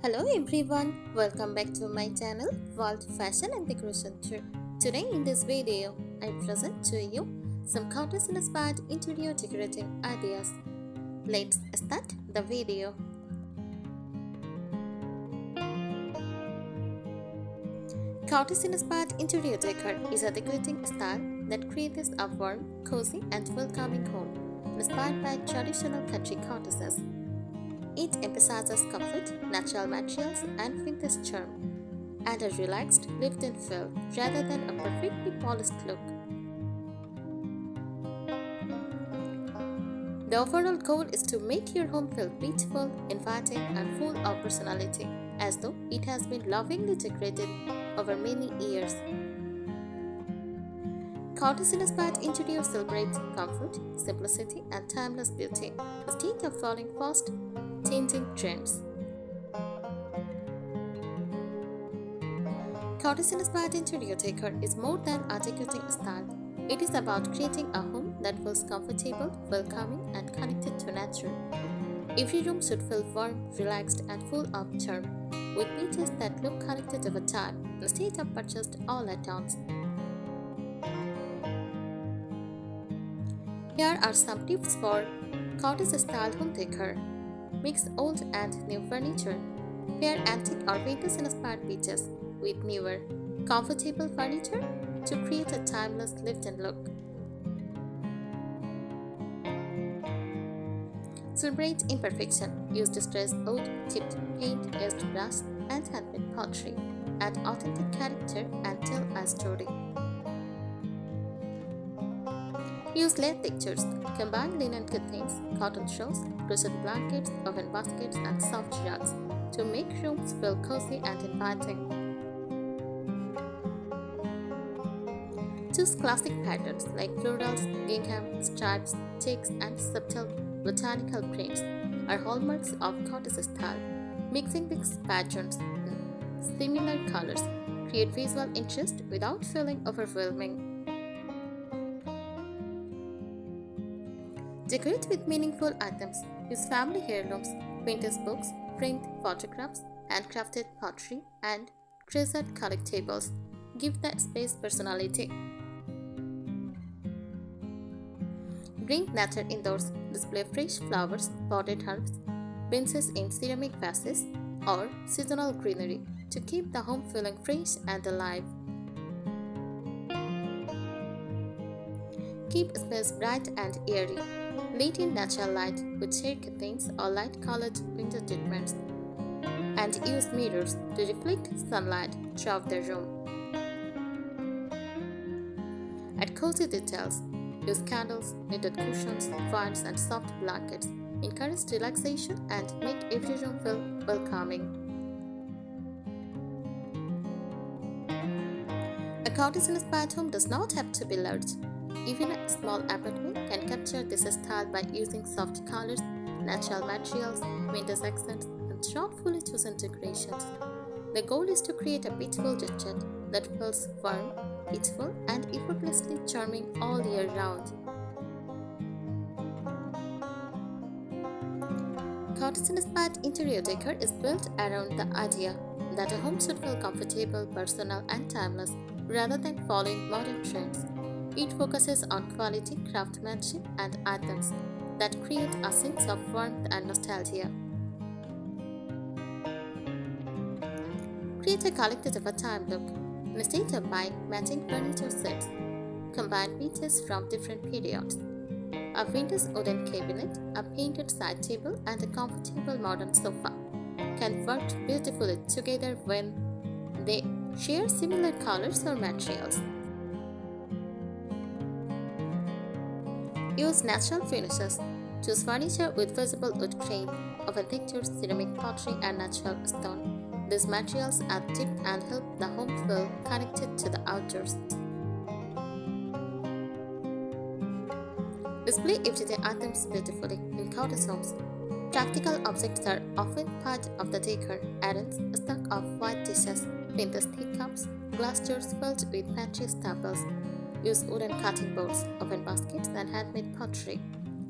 Hello everyone, welcome back to my channel World Fashion and Decoration Tour. Today in this video, I present to you some cottage inspired interior decorating ideas. Let's start the video. Cottage inspired interior decor is a decorating style that creates a warm, cozy and welcoming home inspired by traditional country cottages. It emphasizes comfort, natural materials, and vintage charm, and a relaxed, lived-in feel rather than a perfectly polished look. The overall goal is to make your home feel beautiful, inviting, and full of personality, as though it has been lovingly decorated over many years. Cottage-inspired interiors celebrate comfort, simplicity, and timeless beauty, instead of following fast changing trends. Cottage-inspired interior decor is more than a decorating style. It is about creating a home that feels comfortable, welcoming, and connected to nature. Every room should feel warm, relaxed, and full of charm, with pieces that look connected over time instead of purchased all at once. Here are some tips for cottage-style home decor. Mix old and new furniture. Pair antique or vintage-inspired pieces with newer, comfortable furniture to create a timeless lived-in look. Celebrate imperfection. Use distressed wood, chipped paint, used brass, and handmade pottery. Add authentic character and tell a story. Use layered textures. Combine linen curtains, cotton shawls, crochet blankets, oven baskets, and soft rugs to make rooms feel cozy and inviting. Choose classic patterns like florals, gingham, stripes, checks, and subtle botanical prints are hallmarks of cottage style. Mixing these patterns in similar colors create visual interest without feeling overwhelming. Decorate with meaningful items. Use family heirlooms, vintage books, framed photographs, handcrafted pottery, and treasured collectibles. Give the space personality. Bring nature indoors. Display fresh flowers, potted herbs, benches in ceramic vases, or seasonal greenery to keep the home feeling fresh and alive. Keep space bright and airy. Let in natural light with shade curtains or light-colored window treatments, and use mirrors to reflect sunlight throughout the room. Add cozy details. Use candles, knitted cushions, fans, and soft blankets. Encourage relaxation and make every room feel welcoming. A cottage-inspired home does not have to be large. Even a small apartment can capture this style by using soft colors, natural materials, vintage accents, and thoughtfully chosen decorations. The goal is to create a beautiful gesture that feels warm, peaceful, and effortlessly charming all year round. Cottage-inspired interior decor is built around the idea that a home should feel comfortable, personal, and timeless rather than following modern trends. It focuses on quality, craftsmanship, and items that create a sense of warmth and nostalgia. Create a collected over time look. Instead of buying matching furniture sets, combine pieces from different periods. A vintage wooden cabinet, a painted side table, and a comfortable modern sofa can work beautifully together when they share similar colors or materials. Use natural finishes. Choose furniture with visible wood grain, oven textures, ceramic pottery, and natural stone. These materials add depth and help the home feel connected to the outdoors. Display everyday items beautifully in cottage homes. Practical objects are often part of the decor. Errands, a stock of white dishes, vintage teacups, glass jars filled with pantry staples. Use wooden cutting boards, oven baskets, and handmade pottery.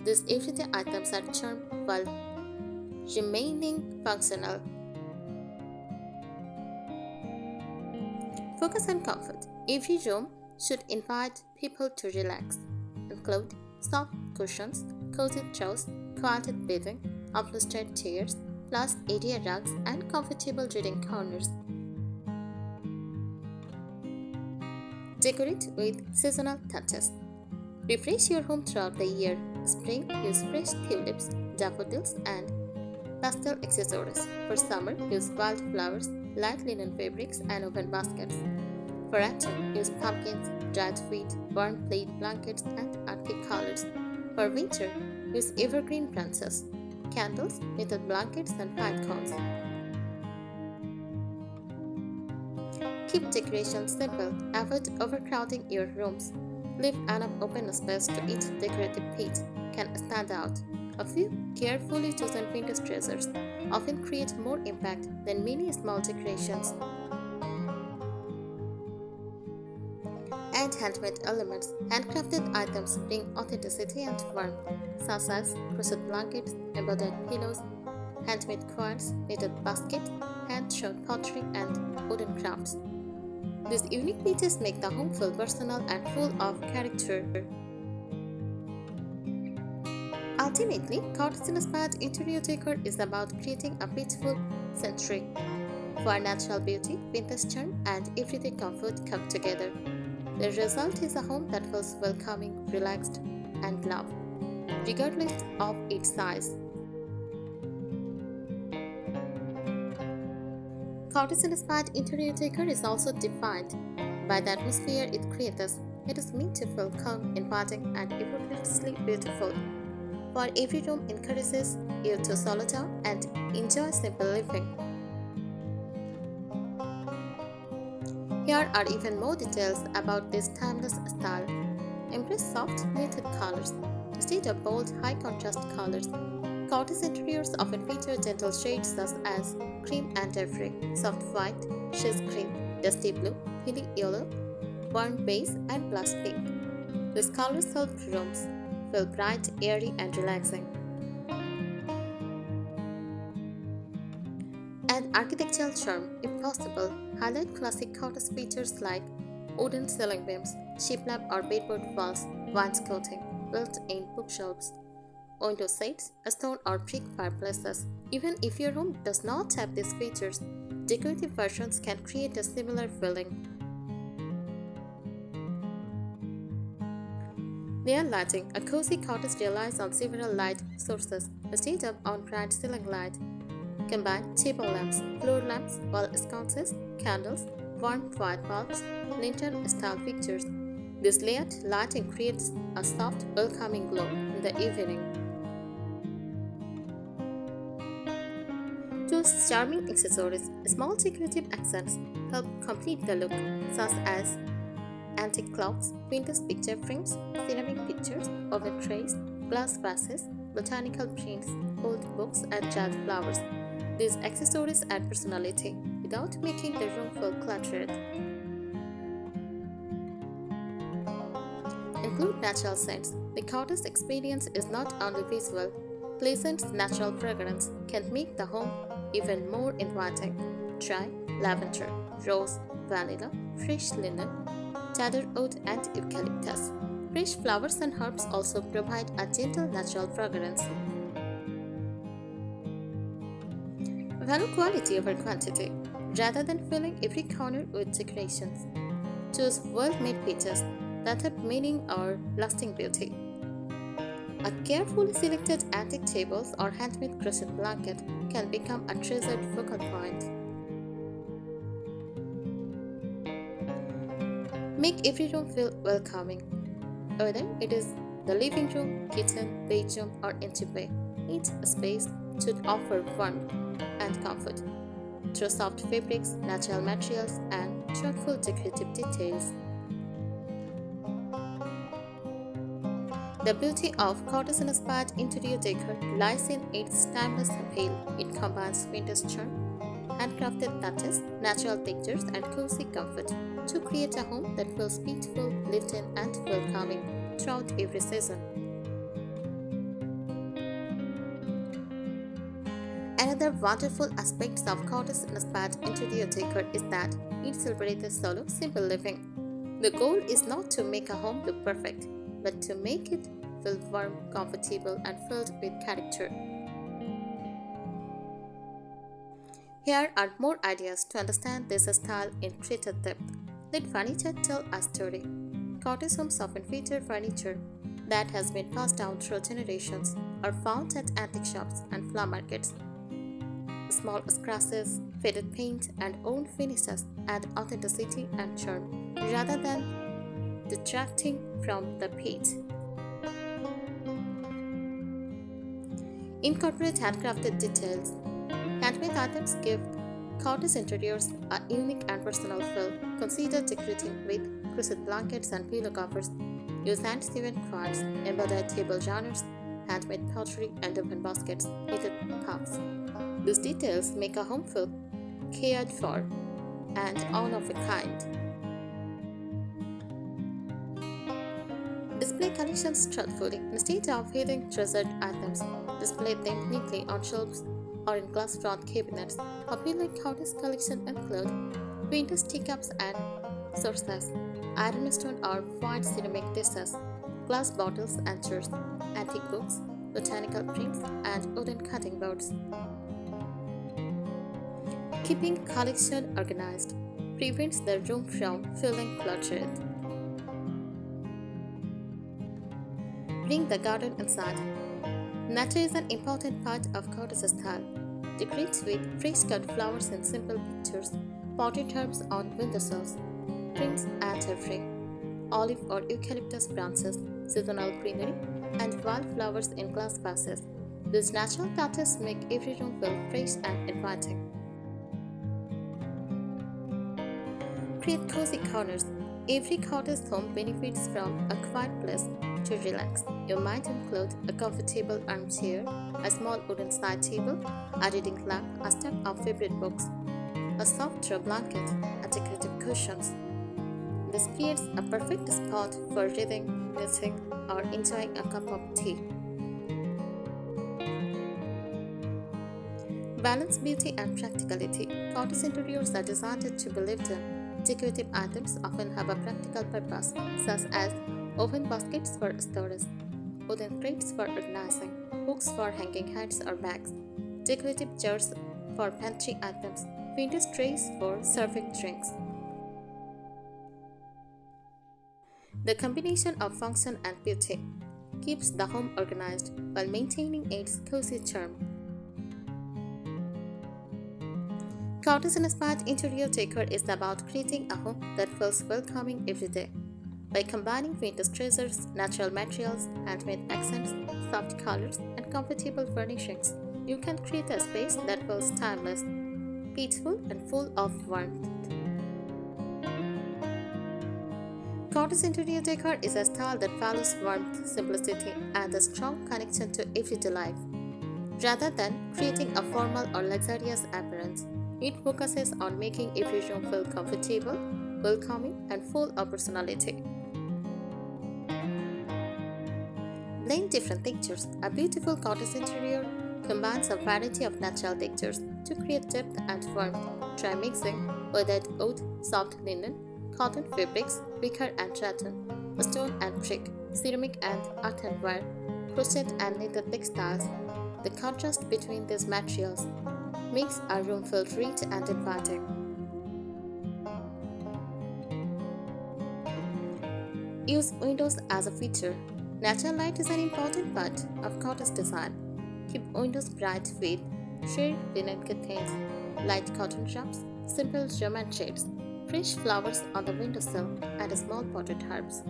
These everyday items are charm while remaining functional. Focus on comfort. Every room should invite people to relax. Include soft cushions, cozy throws, quilted bedding, upholstered chairs, plus area rugs and comfortable reading corners. Decorate with seasonal touches. Refresh your home throughout the year. Spring, use fresh tulips, daffodils, and pastel accessories. For summer, use wildflowers, light linen fabrics, and open baskets. For autumn, use pumpkins, dried wheat, warm plaid blankets, and earthy colors. For winter, use evergreen branches, candles, knitted blankets, and pine cones. Keep decorations simple. Avoid overcrowding your rooms. Leave enough open space to each decorative piece can stand out. A few carefully chosen vintage treasures often create more impact than many small decorations. Add handmade elements. Handcrafted items bring authenticity and warmth, such as crochet blankets, embroidered pillows, handmade coins, knitted baskets, hand-sewn pottery, and wooden crafts. These unique pieces make the home feel personal and full of character. Ultimately, cottage-inspired interior decor is about creating a peaceful century where natural beauty, vintage charm, and everyday comfort come together. The result is a home that feels welcoming, relaxed, and loved, regardless of its size. Cottage-inspired interior decor is also defined by the atmosphere it creates. It is meant to feel calm, inviting, and effortlessly beautiful, while every room encourages you to slow down and enjoy simple living. Here are even more details about this timeless style. Embrace soft, muted colors instead of bold, high-contrast colors. Cottage interiors often feature gentle shades such as cream and ivory, soft white, shades cream, dusty blue, peely yellow, warm beige, and blush pink. These colors help rooms feel bright, airy, and relaxing. Add architectural charm if possible. Highlight classic cottage features like wooden ceiling beams, shiplap or bedboard walls, wainscoting, built-in bookshelves, window shades, stone or brick fireplaces. Even if your home does not have these features, decorative versions can create a similar feeling. Neon lighting. A cozy cottage relies on several light sources instead of on-bright ceiling light. Combine table lamps, floor lamps, wall sconces, candles, warm white bulbs, lantern-style fixtures. This layered lighting creates a soft, welcoming glow in the evening. Choose charming accessories. Small decorative accents help complete the look, such as antique clocks, vintage picture frames, ceramic pictures, oven trays, glass vases, botanical prints, old books, and dried flowers. These accessories add personality without making the room feel cluttered. Include natural scents. The cottage experience is not only visual. Pleasant natural fragrance can make the home even more inviting. Try lavender, rose, vanilla, fresh linen, cedarwood, and eucalyptus. Fresh flowers and herbs also provide a gentle natural fragrance. Value quality over quantity. Rather than filling every corner with decorations, choose well-made pieces that have meaning or lasting beauty. A carefully selected antique tables or handmade crochet blanket can become a treasured focal point. Make every room feel welcoming, whether it is the living room, kitchen, bedroom, or entryway. Each space should offer warmth and comfort through soft fabrics, natural materials, and thoughtful decorative details. The beauty of cottage-inspired interior decor lies in its timeless appeal. It combines vintage charm, handcrafted touches, natural textures, and cozy comfort to create a home that feels peaceful, lived in, and welcoming throughout every season. Another wonderful aspect of cottage-inspired interior decor is that it celebrates solo, simple living. The goal is not to make a home look perfect, but to make it feel warm, comfortable, and filled with character. Here are more ideas to understand this style in greater depth. Let furniture tell a story. Cottage homes often feature furniture that has been passed down through generations or found at antique shops and flower markets. Small scratches, faded paint, and old finishes add authenticity and charm rather than detracting from the page. Incorporate handcrafted details. Handmade items give cottage interiors a unique and personal feel. Consider decorating with crochet blankets and pillow covers. Use hand-sewn quilts, embroidered table runners, handmade pottery, and open baskets, knitted puffs. These details make a home feel cared for and one of a kind. Display collections thoughtfully. Instead of hiding treasured items, display them neatly on shelves or in glass front cabinets. Popular cottage collection include vintage teacups and saucers, iron stone or white ceramic dishes, glass bottles and jars, antique books, botanical prints, and wooden cutting boards. Keeping collection organized prevents the room from feeling cluttered. Bring the garden inside. Nature is an important part of cottage style. Decorate with fresh cut flowers and simple pictures, potted herbs on windowsills, prints and every, olive or eucalyptus branches, seasonal greenery, and wildflowers in glass vases. These natural touches make every room feel fresh and inviting. Create cozy corners. Every cottage home benefits from a quiet place to relax. You might include a comfortable armchair, a small wooden side table, a reading lamp, a stack of favorite books, a soft throw blanket, and decorative cushions. This creates a perfect spot for reading, knitting, or enjoying a cup of tea. Balance beauty and practicality. Cottage interiors are designed to be lived in. Decorative items often have a practical purpose, such as open baskets for storage, wooden crates for organizing, hooks for hanging hats or bags, decorative jars for pantry items, vintage trays for serving drinks. The combination of function and beauty keeps the home organized while maintaining its cozy charm. Cottage-inspired interior decor is about creating a home that feels welcoming every day. By combining vintage treasures, natural materials, handmade accents, soft colors, and comfortable furnishings, you can create a space that feels timeless, peaceful, and full of warmth. Cottage interior decor is a style that values warmth, simplicity, and a strong connection to everyday life. Rather than creating a formal or luxurious appearance, it focuses on making every room feel comfortable, welcoming, and full of personality. Blend different textures. A beautiful cottage interior combines a variety of natural textures to create depth and warmth. Try mixing weathered wood, soft linen, cotton fabrics, wicker and rattan, stone and brick, ceramic and earthenware, crochet and knitted textiles. The contrast between these materials makes a room feel rich and inviting. Use windows as a feature. Natural light is an important part of cottage design. Keep windows bright with sheer linen curtains, light cotton wraps, simple German shades, fresh flowers on the windowsill, and small potted herbs.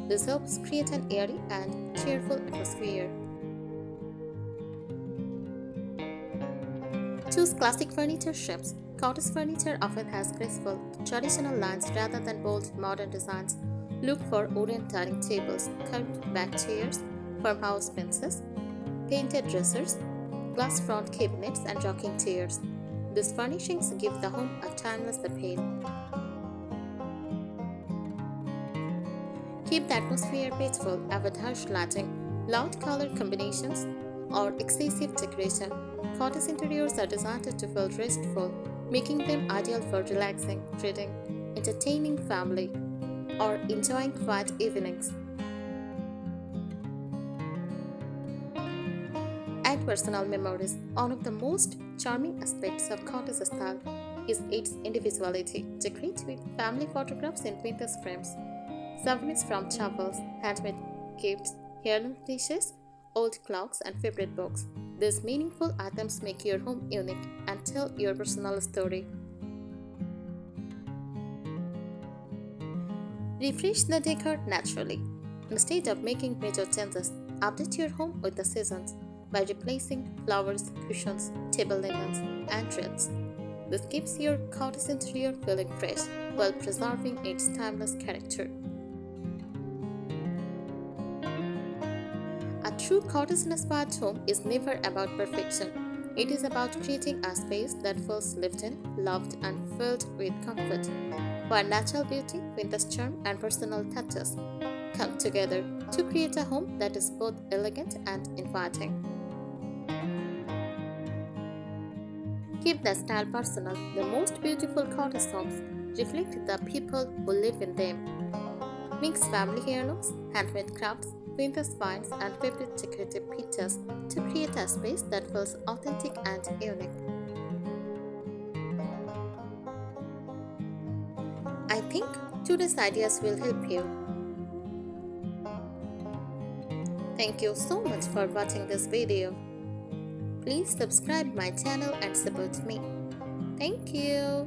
This helps create an airy and cheerful atmosphere. Choose classic furniture shapes. Cottage furniture often has graceful, traditional lines rather than bold, modern designs. Look for wooden dining tables, curved back chairs, farmhouse benches, painted dressers, glass front cabinets, and rocking chairs. These furnishings give the home a timeless appeal. Keep the atmosphere peaceful, avoid harsh lighting, loud color combinations, or excessive decoration. Cottage interiors are designed to feel restful, making them ideal for relaxing, reading, entertaining family, or enjoying quiet evenings. And personal memories. One of the most charming aspects of cottage style is its individuality. Decorate with family photographs in Pinterest frames, souvenirs from travels, handmade gifts, heirloom dishes, old clocks, and favorite books. These meaningful items make your home unique and tell your personal story. Refresh the decor naturally. Instead of making major changes, update your home with the seasons by replacing flowers, cushions, table linens, and threads. This keeps your cottage interior feeling fresh while preserving its timeless character. A true cottage-inspired home is never about perfection. It is about creating a space that feels lived in, loved, and filled with comfort, where natural beauty, vintage charm, and personal touches come together to create a home that is both elegant and inviting. Keep the style personal. The most beautiful cottage homes reflect the people who live in them. Mix family heirlooms, handmade crafts, vintage finds, and favorite decorative pictures to create a space that feels authentic and unique. I think today's ideas will help you. Thank you so much for watching this video. Please subscribe my channel and support me. Thank you.